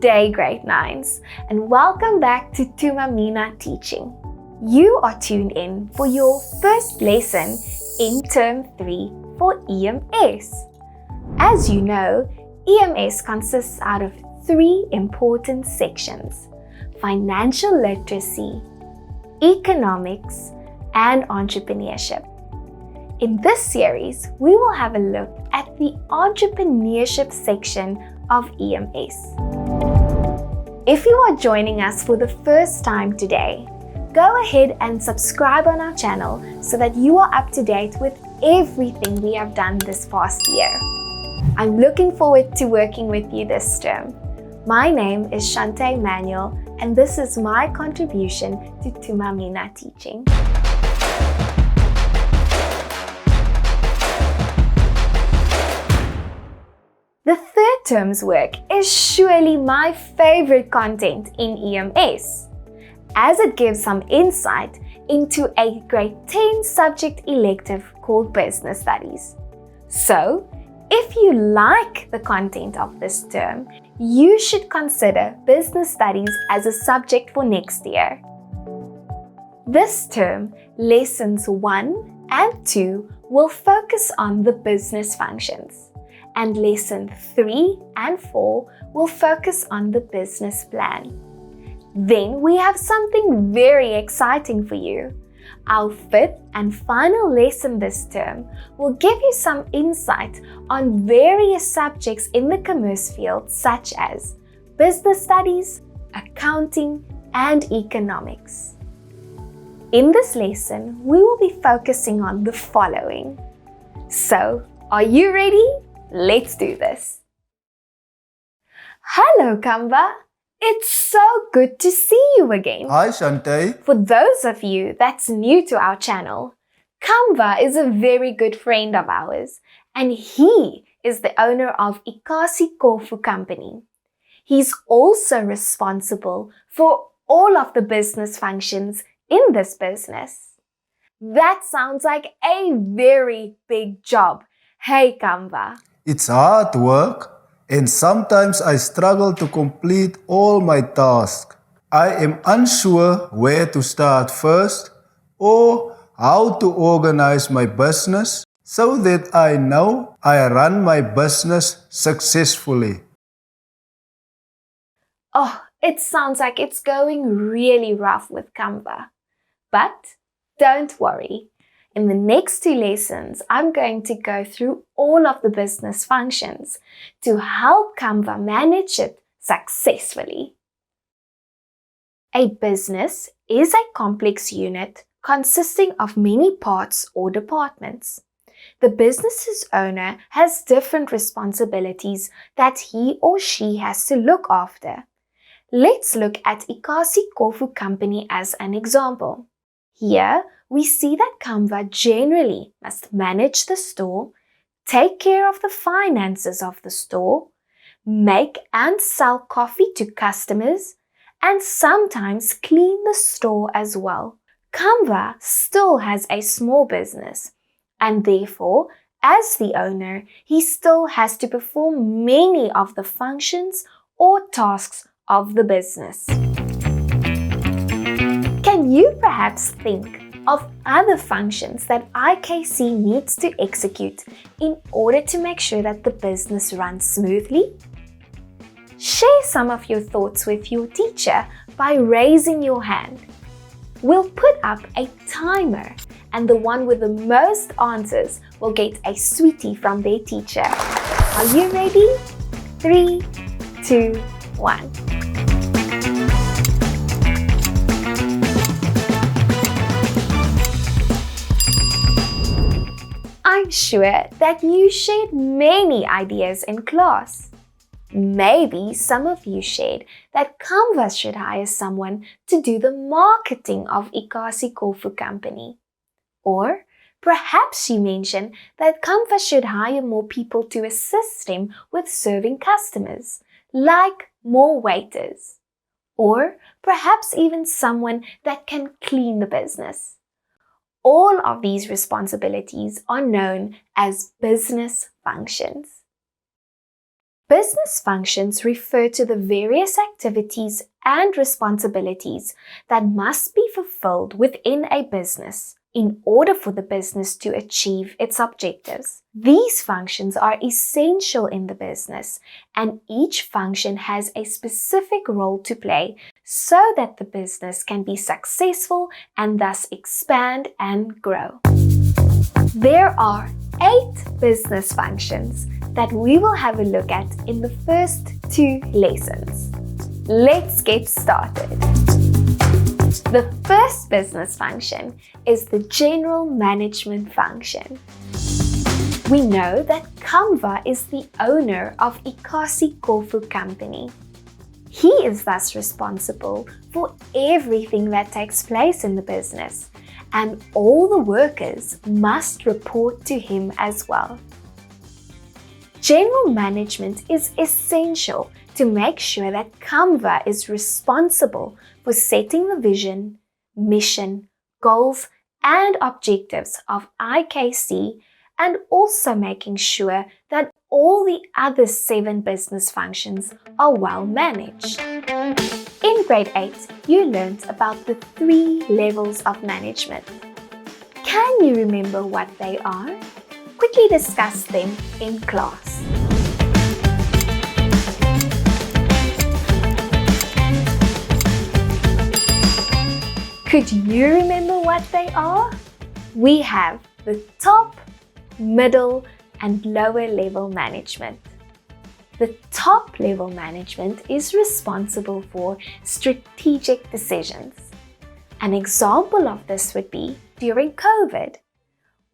day, Grade 9s, and welcome back to Thuma Mina Teaching. You are tuned in for your first lesson in Term 3 for EMS. As you know, EMS consists out of 3 important sections: financial literacy, economics, and entrepreneurship. In this series, we will have a look at the entrepreneurship section of EMS. If you are joining us for the first time today, go ahead and subscribe on our channel so that you are up to date with everything we have done this past year. I'm looking forward to working with you this term. My name is Shante Manuel, and this is my contribution to Thuma Mina Teaching. The third term's work is surely my favorite content in EMS, as it gives some insight into a grade 10 subject elective called Business Studies. So, if you like the content of this term, you should consider Business Studies as a subject for next year. This term, Lessons 1 and 2 will focus on the business functions, and Lesson 3 and 4 will focus on the business plan. Then we have something very exciting for you. Our 5th and final lesson this term will give you some insight on various subjects in the commerce field, such as business studies, accounting, and economics. In this lesson, we will be focusing on the following. So, are you ready? Let's do this. Hello, Canva. It's so good to see you again. Hi, Shante. For those of you that's new to our channel, Canva is a very good friend of ours, and he is the owner of Kofu company. He's also responsible for all of the business functions in this business. That sounds like a very big job. Hey, Canva. It's hard work, and sometimes I struggle to complete all my tasks. I am unsure where to start first or how to organize my business so that I know I run my business successfully. Oh, it sounds like it's going really rough with Canva. But don't worry. In the next 2 lessons, I'm going to go through all of the business functions to help Canva manage it successfully. A business is a complex unit consisting of many parts or departments. The business's owner has different responsibilities that he or she has to look after. Let's look at Kofu company as an example. Here, we see that Canva generally must manage the store, take care of the finances of the store, make and sell coffee to customers, and sometimes clean the store as well. Canva still has a small business, and therefore, as the owner, he still has to perform many of the functions or tasks of the business. Can you perhaps think of other functions that IKC needs to execute in order to make sure that the business runs smoothly? Share some of your thoughts with your teacher by raising your hand. We'll put up a timer, and the one with the most answers will get a sweetie from their teacher. Are you ready? 3, 2, 1. I'm sure that you shared many ideas in class. Maybe some of you shared that Canva should hire someone to do the marketing of Kofu company. Or perhaps you mentioned that Canva should hire more people to assist him with serving customers, like more waiters. Or perhaps even someone that can clean the business. All of these responsibilities are known as business functions. Business functions refer to the various activities and responsibilities that must be fulfilled within a business in order for the business to achieve its objectives. These functions are essential in the business, and each function has a specific role to play so that the business can be successful and thus expand and grow. There are 8 business functions that we will have a look at in the first 2 lessons. Let's get started. The first business function is the general management function. We know that Kamva is the owner of Ikasi Kofu Company. He is thus responsible for everything that takes place in the business, and all the workers must report to him as well. General management is essential to make sure that Kamva is responsible for setting the vision, mission, goals, and objectives of IKC, and also making sure that all the other 7 business functions are well managed. In grade 8, you learned about the 3 levels of management. Can you remember what they are? Quickly discuss them in class. Could you remember what they are? We have the top, middle, and lower level management. The top level management is responsible for strategic decisions. An example of this would be during COVID.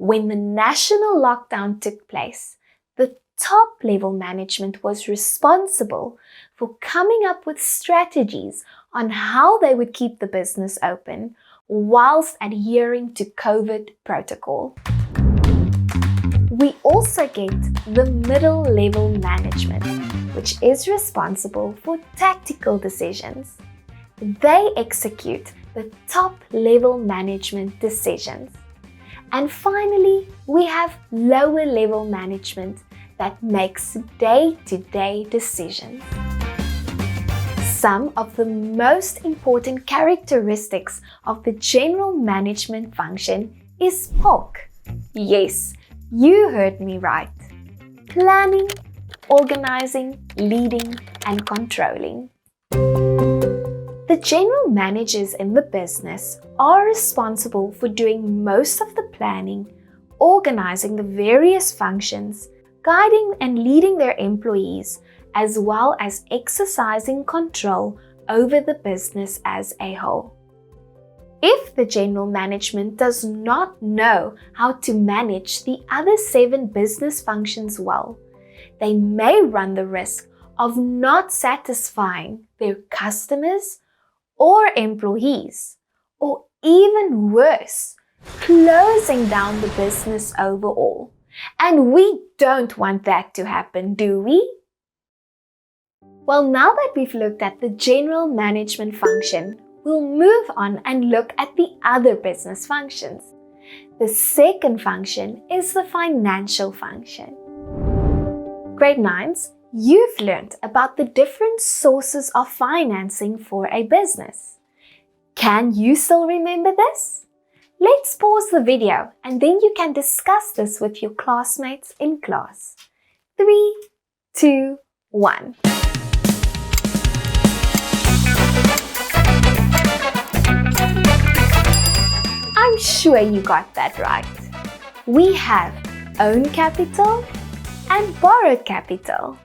When the national lockdown took place, the top level management was responsible for coming up with strategies on how they would keep the business open whilst adhering to COVID protocol. We also get the middle level management, which is responsible for tactical decisions. They execute the top level management decisions. And finally, we have lower level management that makes day-to-day decisions. Some of the most important characteristics of the general management function is POC. Yes, you heard me right. Planning, organizing, leading, and controlling. The general managers in the business are responsible for doing most of the planning, organizing the various functions, guiding and leading their employees, as well as exercising control over the business as a whole. If the general management does not know how to manage the other 7 business functions well, they may run the risk of not satisfying their customers or employees, or even worse, closing down the business overall. And we don't want that to happen, do we? Well, now that we've looked at the general management function, we'll move on and look at the other business functions. The second function is the financial function. Grade 9s, you've learned about the different sources of financing for a business. Can you still remember this? Let's pause the video and then you can discuss this with your classmates in class. 3, 2, 1. I'm sure you got that right. We have own capital and borrowed capital.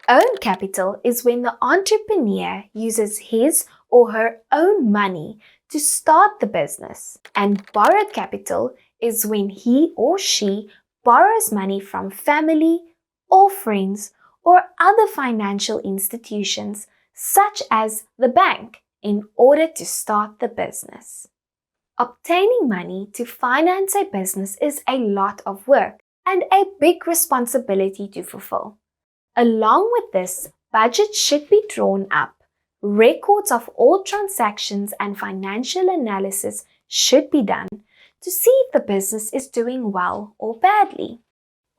Own capital is when the entrepreneur uses his or her own money to start the business, and borrowed capital is when he or she borrows money from family or friends or other financial institutions such as the bank in order to start the business. Obtaining money to finance a business is a lot of work and a big responsibility to fulfill. Along with this, budgets should be drawn up. Records of all transactions and financial analysis should be done to see if the business is doing well or badly.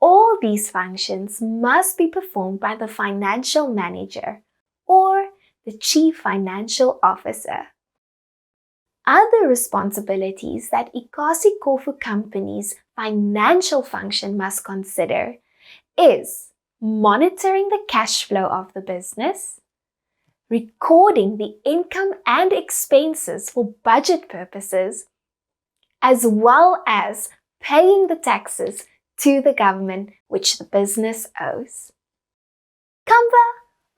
All these functions must be performed by the financial manager or the chief financial officer. Other responsibilities that Ikasi-Kofu Company's financial function must consider is monitoring the cash flow of the business, recording the income and expenses for budget purposes, as well as paying the taxes to the government which the business owes. Kamva,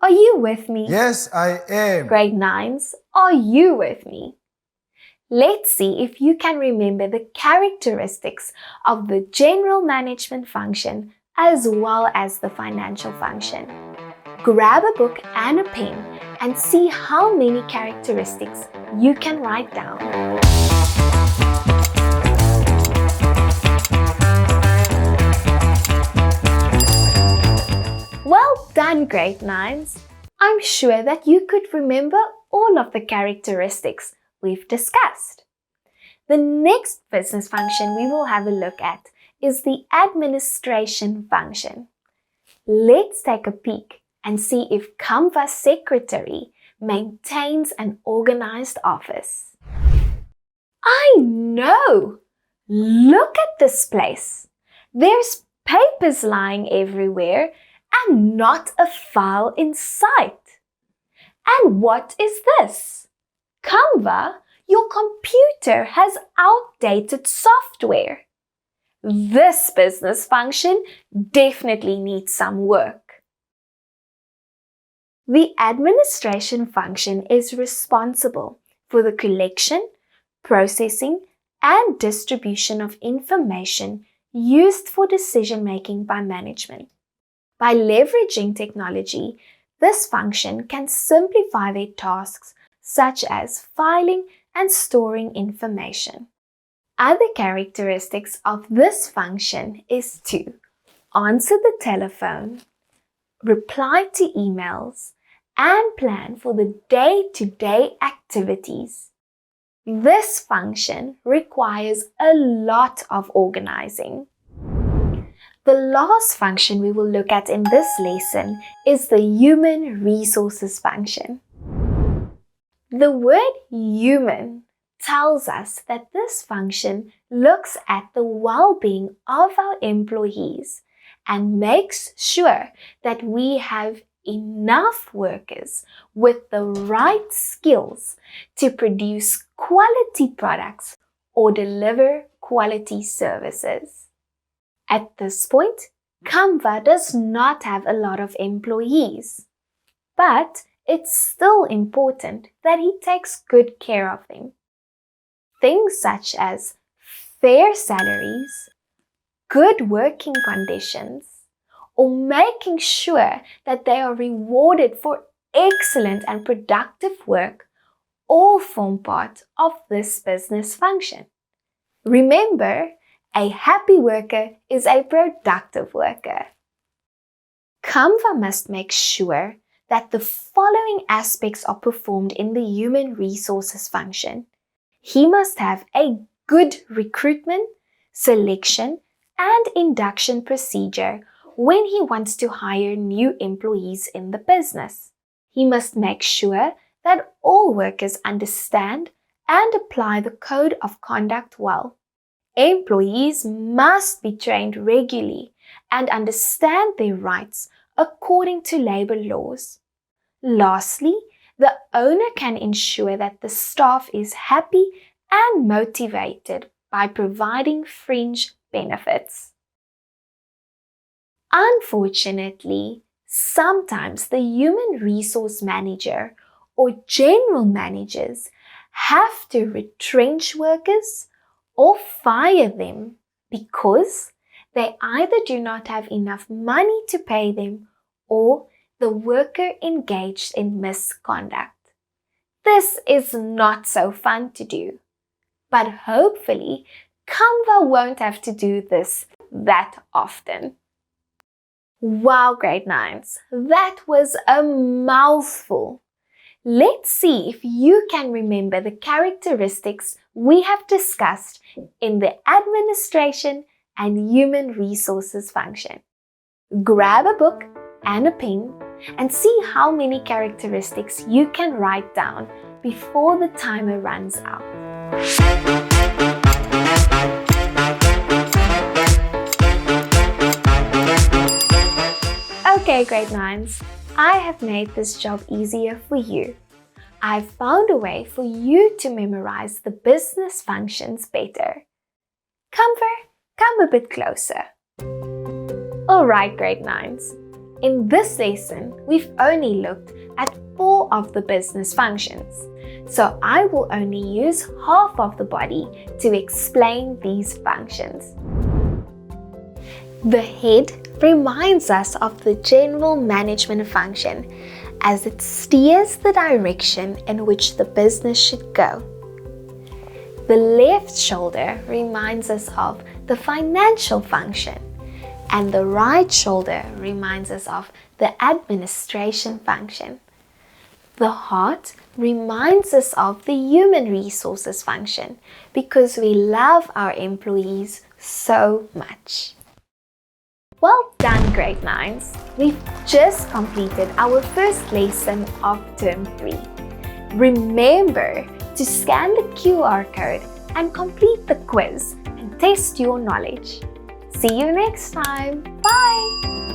are you with me? Yes, I am. Grade 9s, are you with me? Let's see if you can remember the characteristics of the general management function as well as the financial function. Grab a book and a pen and see how many characteristics you can write down. Well done, grade 9s. I'm sure that you could remember all of the characteristics we've discussed. The next business function we will have a look at is the administration function. Let's take a peek and see if Kamva's secretary maintains an organized office. I know! Look at this place. There's papers lying everywhere and not a file in sight. And what is this? Kamva, your computer has outdated software. This business function definitely needs some work. The administration function is responsible for the collection, processing, and distribution of information used for decision-making by management. By leveraging technology, this function can simplify their tasks such as filing and storing information. Other characteristics of this function is to answer the telephone, reply to emails, and plan for the day-to-day activities. This function requires a lot of organizing. The last function we will look at in this lesson is the human resources function. The word human tells us that this function looks at the well-being of our employees and makes sure that we have enough workers with the right skills to produce quality products or deliver quality services. At this point, Kamva does not have a lot of employees, but it's still important that he takes good care of them. Things such as fair salaries, good working conditions, or making sure that they are rewarded for excellent and productive work all form part of this business function. Remember, a happy worker is a productive worker. Kamva must make sure that the following aspects are performed in the human resources function. He must have a good recruitment, selection, and induction procedure when he wants to hire new employees in the business. He must make sure that all workers understand and apply the code of conduct well. Employees must be trained regularly and understand their rights according to labor laws. Lastly, the owner can ensure that the staff is happy and motivated by providing fringe benefits. Unfortunately, sometimes the human resource manager or general managers have to retrench workers or fire them because they either do not have enough money to pay them or the worker engaged in misconduct. This is not so fun to do, but hopefully Kamva won't have to do this that often. Wow, grade 9s, that was a mouthful. Let's see if you can remember the characteristics we have discussed in the administration and human resources function. Grab a book and a pen and see how many characteristics you can write down before the timer runs out. Okay, grade 9s, I have made this job easier for you. I've found a way for you to memorize the business functions better. Come a bit closer. Alright, grade 9s. In this lesson, we've only looked at 4 of the business functions, so I will only use half of the body to explain these functions. The head reminds us of the general management function, as it steers the direction in which the business should go. The left shoulder reminds us of the financial function, and the right shoulder reminds us of the administration function. The heart reminds us of the human resources function because we love our employees so much. Well done, grade 9s. We've just completed our first lesson of term 3. Remember to scan the QR code and complete the quiz and test your knowledge. See you next time. Bye!